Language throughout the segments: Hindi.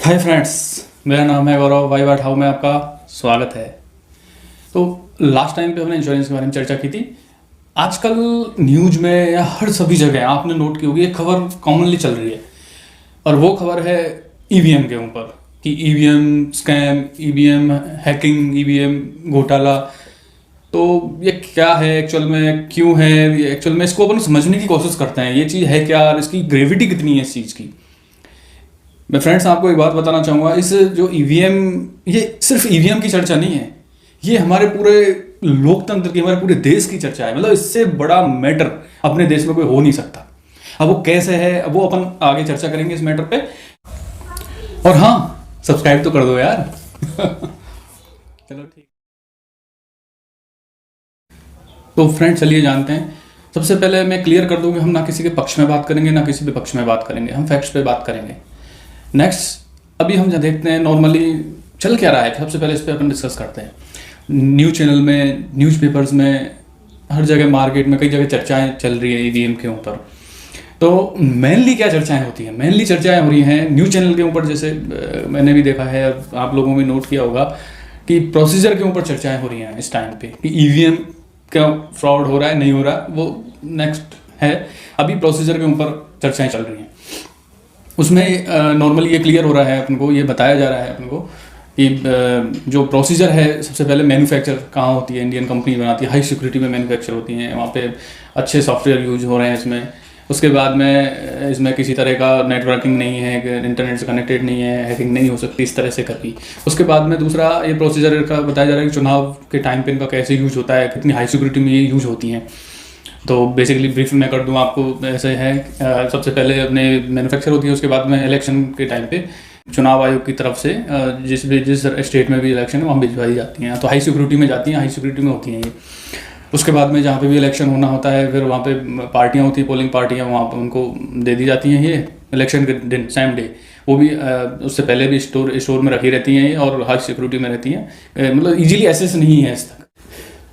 हाय फ्रेंड्स, मेरा नाम है गौरव। वाई वाट हाउ में आपका स्वागत है। तो लास्ट टाइम पे हमने इंश्योरेंस के बारे में चर्चा की थी। आजकल न्यूज में या हर सभी जगह आपने नोट की होगी एक खबर कॉमनली चल रही है, और वो खबर है ईवीएम के ऊपर कि EVM scam, EVM hacking, EVM घोटाला। तो ये क्या है एक्चुअल में, क्यों है एक्चुअल में, इसको अपन समझने की कोशिश करते हैं। ये चीज़ है क्या, इसकी ग्रेविटी कितनी है इस चीज़ की। मैं फ्रेंड्स आपको एक बात बताना चाहूँगा, इस जो ईवीएम, ये सिर्फ ईवीएम की चर्चा नहीं है, ये हमारे पूरे लोकतंत्र की, हमारे पूरे देश की चर्चा है। मतलब इससे बड़ा मैटर अपने देश में कोई हो नहीं सकता। अब वो कैसे है, अब वो अपन आगे चर्चा करेंगे इस मैटर पे। और हाँ, सब्सक्राइब तो कर दो यार। चलो ठीक। तो फ्रेंड्स चलिए जानते हैं। सबसे पहले मैं क्लियर कर दूं कि हम ना किसी के पक्ष में बात करेंगे, ना किसी विपक्ष में बात करेंगे, हम फैक्ट्स पे बात करेंगे। नेक्स्ट, अभी हम जब देखते हैं नॉर्मली चल क्या रहा है, सबसे पहले इस पर अपन डिस्कस करते हैं। न्यूज़ चैनल में, न्यूज़पेपर्स में, हर जगह मार्केट में कई जगह चर्चाएं चल रही है ईवीएम के ऊपर। तो मेनली क्या चर्चाएं होती हैं? मेनली चर्चाएं हो रही हैं न्यूज़ चैनल के ऊपर। जैसे मैंने भी देखा है, आप लोगों ने नोट किया होगा कि प्रोसीजर के ऊपर चर्चाएं हो रही हैं इस टाइम पे कि ईवीएम क्या फ्रॉड हो रहा है, नहीं हो रहा, वो नेक्स्ट है। अभी प्रोसीजर के ऊपर चर्चाएं चल रही हैं। उसमें नॉर्मली ये क्लियर हो रहा है अपन को, ये बताया जा रहा है अपन को कि जो प्रोसीजर है, सबसे पहले मैन्युफैक्चर कहाँ होती है, इंडियन कंपनी बनाती है, हाई सिक्योरिटी में मैन्युफैक्चर होती हैं, वहाँ पे अच्छे सॉफ्टवेयर यूज हो रहे हैं इसमें। उसके बाद में इसमें किसी तरह का नेटवर्किंग नहीं है, इंटरनेट से कनेक्टेड नहीं है, हैकिंग नहीं हो सकती इस तरह से कभी। उसके बाद में दूसरा ये प्रोसीजर का बताया जा रहा है कि चुनाव के टाइम पे इनका कैसे यूज होता है, कितनी हाई सिक्योरिटी में ये यूज होती हैं। तो बेसिकली ब्रीफ में कर दूं आपको, ऐसे है सबसे पहले अपने मैन्युफैक्चर होती है, उसके बाद में इलेक्शन के टाइम पे चुनाव आयोग की तरफ से जिस स्टेट में भी इलेक्शन है वहाँ भिजवाई जाती हैं, तो हाई सिक्योरिटी में जाती हैं, हाई सिक्योरिटी में होती हैं ये। उसके बाद में जहाँ पे भी इलेक्शन होना होता है, फिर वहाँ पे पार्टियाँ होती हैं, पोलिंग पार्टियाँ, वहाँ पर उनको दे दी जाती हैं ये इलेक्शन के दिन, सेम डे। वो भी उससे पहले भी स्टोर में रखी रहती हैं ये, और हाई सिक्योरिटी में रहती हैं। मतलब ईजिली एक्सेस नहीं है इस तक।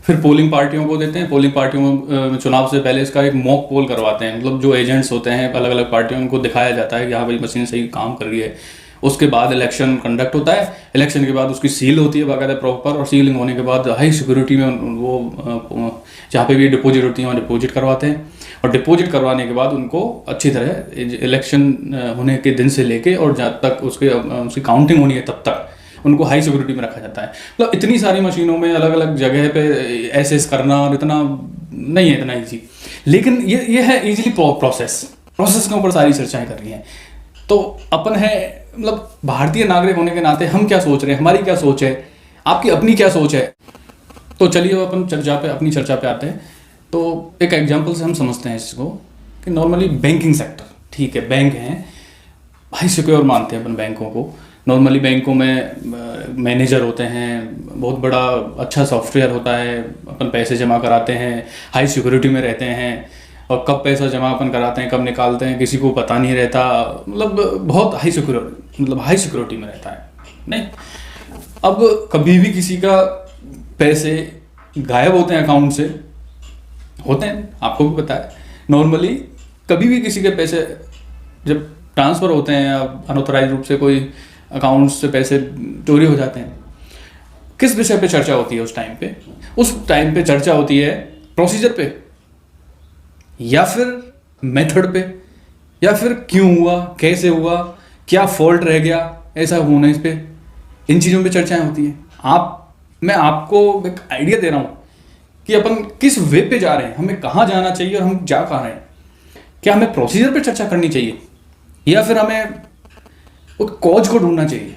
फिर पोलिंग पार्टियों को देते हैं। पोलिंग पार्टियों चुनाव से पहले इसका एक मॉक पोल करवाते हैं, मतलब जो एजेंट्स होते हैं अलग अलग पार्टियों, उनको दिखाया जाता है कि हाँ भाई मशीन सही काम कर रही है। उसके बाद इलेक्शन कंडक्ट होता है। इलेक्शन के बाद उसकी सील होती है बाकायदा प्रॉपर, और सीलिंग होने के बाद हाई सिक्योरिटी में वो जहाँ पे भी डिपॉजिट होती है वहाँ डिपॉजिट करवाते हैं। और डिपॉजिट करवाने के बाद उनको अच्छी तरह इलेक्शन होने के दिन से लेके और जब तक उसकी काउंटिंग होनी है तब तक उनको हाई सिक्योरिटी में रखा जाता है। मतलब इतनी सारी मशीनों में अलग अलग जगह पे एसेस करना, और इतना नहीं है, इतना ईजी। लेकिन ये है ईजिली प्रोसेस के ऊपर सारी चर्चाएं कर रही हैं। तो अपन है, मतलब भारतीय नागरिक होने के नाते हम क्या सोच रहे हैं, हमारी क्या सोच है, आपकी अपनी क्या सोच है। तो चलिए अपन अपनी चर्चा पे आते हैं। तो एक एग्जाम्पल से हम समझते हैं इसको कि नॉर्मली बैंकिंग सेक्टर, ठीक है, बैंक हैं, हाई सिक्योर मानते हैं अपन बैंकों को। नॉर्मली बैंकों में मैनेजर होते हैं, बहुत बड़ा अच्छा सॉफ्टवेयर होता है, अपन पैसे जमा कराते हैं, हाई सिक्योरिटी में रहते हैं, और कब पैसा जमा अपन कराते हैं, कब निकालते हैं, किसी को पता नहीं रहता। मतलब बहुत हाई सिक्योरिटी में रहता है। नहीं, अब कभी भी किसी का पैसे गायब होते हैं अकाउंट से, होते हैं, आपको भी पता है। नॉर्मली कभी भी किसी के पैसे जब ट्रांसफ़र होते हैं या अनऑथराइज रूप से कोई अकाउंट से पैसे चोरी हो जाते हैं, किस विषय पे चर्चा होती है उस टाइम पे चर्चा होती है प्रोसीजर पे, या फिर मेथड पे, या फिर क्यों हुआ, कैसे हुआ, क्या फॉल्ट रह गया ऐसा होने, इस पे, इन चीज़ों पे चर्चाएं होती हैं। मैं आपको एक आइडिया दे रहा हूँ कि अपन किस वे पे जा रहे हैं, हमें कहाँ जाना चाहिए और हम जा कहाँ रहे हैं। क्या हमें प्रोसीजर पे चर्चा करनी चाहिए, या फिर हमें उस कॉज को ढूंढना चाहिए।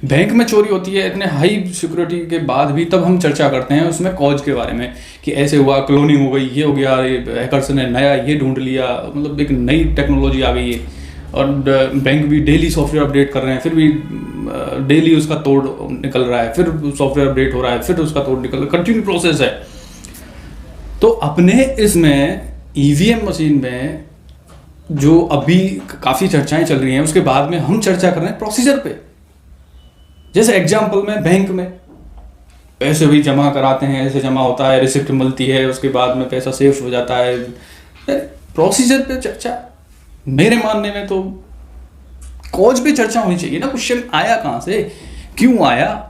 बैंक में चोरी होती है इतने हाई सिक्योरिटी के बाद भी, तब हम चर्चा करते हैं उसमें कॉज के बारे में कि ऐसे हुआ, क्लोनिंग हो गई, ये हो गया, हैकर्स ने नया ये ढूंढ लिया, मतलब एक नई टेक्नोलॉजी आ गई है। और बैंक भी डेली सॉफ्टवेयर अपडेट कर रहे हैं, फिर भी डेली उसका तोड़ निकल रहा है, फिर सॉफ्टवेयर अपडेट हो रहा है, फिर उसका तोड़ निकल रहा है, कंटिन्यू प्रोसेस है। तो अपने इसमें ईवीएम मशीन में जो अभी काफ़ी चर्चाएं चल रही हैं, उसके बाद में हम चर्चा कर रहे हैं प्रोसीजर पे। जैसे एग्जाम्पल में बैंक में पैसे भी जमा कराते हैं, ऐसे जमा होता है, रिसिप्ट मिलती है, उसके बाद में पैसा सेफ हो जाता है। प्रोसीजर पे चर्चा मेरे मानने में तो कॉज पे चर्चा होनी चाहिए ना, क्वेश्चन आया कहां से, क्यों आया,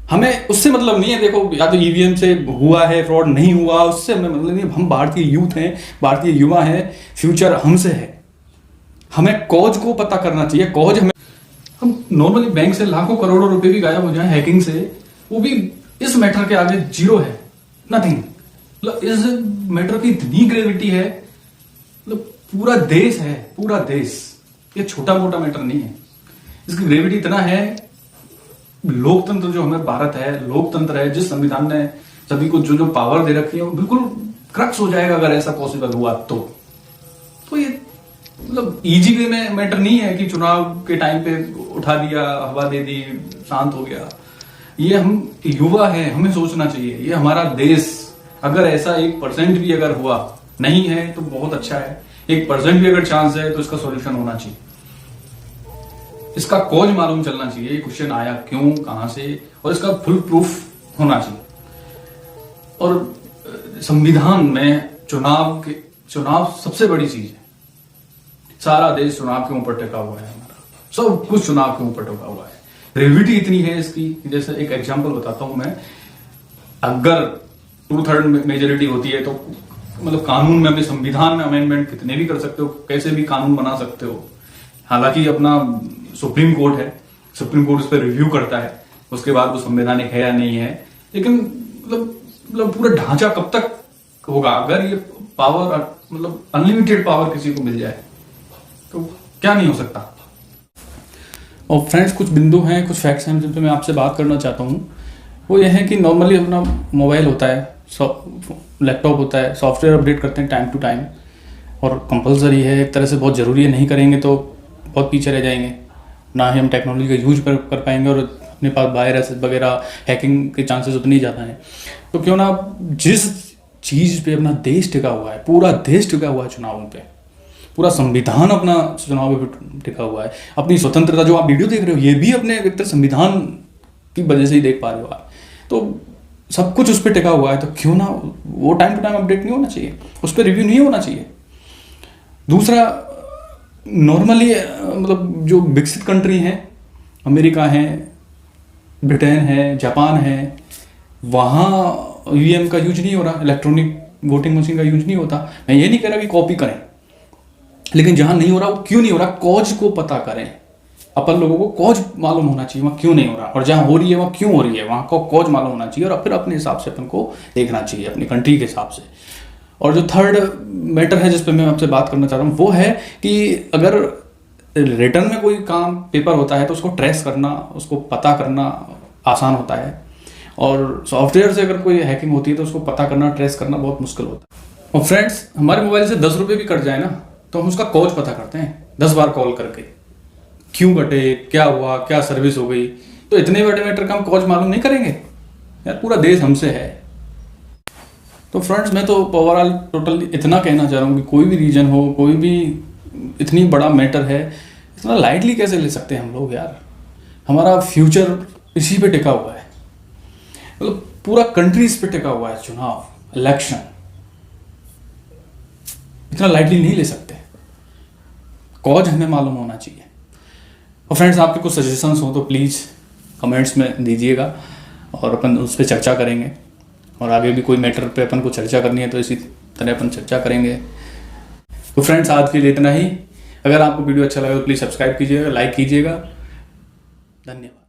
हमें उससे मतलब नहीं है। देखो या तो ईवीएम से हुआ है फ्रॉड, नहीं हुआ, उससे हमें मतलब नहीं। हम भारतीय यूथ हैं, भारतीय युवा हैं, फ्यूचर हमसे है, हमें कॉज को पता करना चाहिए। कॉज हमें, हम नॉर्मली बैंक से लाखों करोड़ों रुपए भी गायब हो जाए हैकिंग से, वो भी इस मैटर के आगे जीरो है, नथिंग। मतलब इस मैटर की इतनी ग्रेविटी है, मतलब पूरा देश है, पूरा देश, ये छोटा मोटा मैटर नहीं है। इसकी ग्रेविटी इतना है, लोकतंत्र जो हमें भारत है, लोकतंत्र है, जिस संविधान ने सभी को जो जो पावर दे रखी है, वो बिल्कुल क्रक्स हो जाएगा अगर ऐसा पॉसिबल हुआ तो ये मतलब इजी वे में मैटर नहीं है कि चुनाव के टाइम पे उठा दिया, हवा दे दी, शांत हो गया। ये हम युवा है, हमें सोचना चाहिए, ये हमारा देश। अगर ऐसा 1% भी अगर हुआ, नहीं है तो बहुत अच्छा है, 1% भी अगर चांस है तो इसका सॉल्यूशन होना चाहिए, इसका कॉज मालूम चलना चाहिए, क्वेश्चन आया क्यों, कहां से, और इसका फुल प्रूफ होना चाहिए। और संविधान में चुनाव सबसे बड़ी चीज है। सारा देश चुनाव के ऊपर टिका हुआ है, हमारा सब कुछ चुनाव के ऊपर टिका हुआ है। ग्रेविटी इतनी है इसकी, जैसे एक एग्जांपल बताता हूं मैं। अगर 2/3 मेजोरिटी होती है तो मतलब कानून में, अपने संविधान में अमेंडमेंट कितने भी कर सकते हो, कैसे भी कानून बना सकते हो। हालांकि अपना सुप्रीम कोर्ट है, सुप्रीम कोर्ट उस पर रिव्यू करता है, उसके बाद वो संवैधानिक है या नहीं है। लेकिन मतलब पूरा ढांचा कब तक होगा? अगर ये पावर, मतलब अनलिमिटेड पावर किसी को मिल जाए तो क्या नहीं हो सकता। और फ्रेंड्स, कुछ बिंदु हैं, कुछ फैक्ट्स हैं जिन पे मैं आपसे बात करना चाहता हूँ। वो ये है कि नॉर्मली अपना मोबाइल होता है, लैपटॉप होता है, सॉफ्टवेयर अपडेट करते हैं टाइम टू टाइम, और कंपलसरी है, एक तरह से बहुत ज़रूरी है। नहीं करेंगे तो बहुत पीछे रह जाएंगे, ना ही हम टेक्नोलॉजी का यूज कर पाएंगे, और अपने पास वायरस वगैरह, हैकिंग के चांसेस उतने ही ज़्यादा हैं। तो क्यों ना, जिस चीज़ पे अपना देश टिका हुआ है, पूरा देश टिका हुआ है चुनावों पे, पूरा संविधान अपना चुनाव पे टिका हुआ है, अपनी स्वतंत्रता, जो आप वीडियो देख रहे हो ये भी अपने एक तरह संविधान की वजह से ही देख पा रहे हो आप, तो सब कुछ उस पर टिका हुआ है। तो क्यों ना वो टाइम टू टाइम अपडेट नहीं होना चाहिए, उस पर रिव्यू नहीं होना चाहिए। दूसरा, नॉर्मली मतलब जो विकसित कंट्री हैं, अमेरिका है, ब्रिटेन है, जापान है, वहाँ ईवीएम का यूज नहीं हो रहा, इलेक्ट्रॉनिक वोटिंग मशीन का यूज नहीं होता। मैं ये नहीं कह रहा कि कॉपी करें, लेकिन जहां नहीं हो रहा वो क्यों नहीं हो रहा, कॉज को पता करें। अपन लोगों को कॉज मालूम होना चाहिए, वहां क्यों नहीं हो रहा, और जहां हो रही है वहां क्यों हो रही है, वहां को कॉज मालूम होना चाहिए, और फिर अपने हिसाब से अपन को देखना चाहिए, अपनी कंट्री के हिसाब से। और जो थर्ड मैटर है जिस पे मैं आपसे बात करना चाह रहा हूँ, वो है कि अगर रिटर्न में कोई काम पेपर होता है तो उसको ट्रेस करना, उसको पता करना आसान होता है, और सॉफ्टवेयर से अगर कोई हैकिंग होती है तो उसको पता करना, ट्रेस करना बहुत मुश्किल होता है। और फ्रेंड्स, हमारे मोबाइल से 10 रुपये भी कट जाए ना, तो हम उसका कॉज पता करते हैं 10 बार कॉल करके, क्यों कटे, क्या हुआ, क्या सर्विस हो गई। तो इतने बड़े मैटर का हम कॉज मालूम नहीं करेंगे यार, पूरा देश हमसे है। तो फ्रेंड्स, मैं तो ओवरऑल टोटल इतना कहना चाह रहा हूँ कि कोई भी रीजन हो, कोई भी इतनी बड़ा मैटर है, इतना लाइटली कैसे ले सकते हैं हम लोग यार। हमारा फ्यूचर इसी पे टिका हुआ है, मतलब पूरा कंट्री इस पे टिका हुआ है। चुनाव, इलेक्शन इतना लाइटली नहीं ले सकते, कॉज हमें मालूम होना चाहिए। और फ्रेंड्स, आपके कुछ सजेशंस हो तो प्लीज़ कमेंट्स में दीजिएगा, और अपन उस पर चर्चा करेंगे, और आगे भी कोई मैटर पे अपन को चर्चा करनी है तो इसी तरह अपन चर्चा करेंगे। तो फ्रेंड्स, आज के लिए इतना ही। अगर आपको वीडियो अच्छा लगा तो प्लीज़ सब्सक्राइब कीजिएगा, लाइक कीजिएगा। धन्यवाद।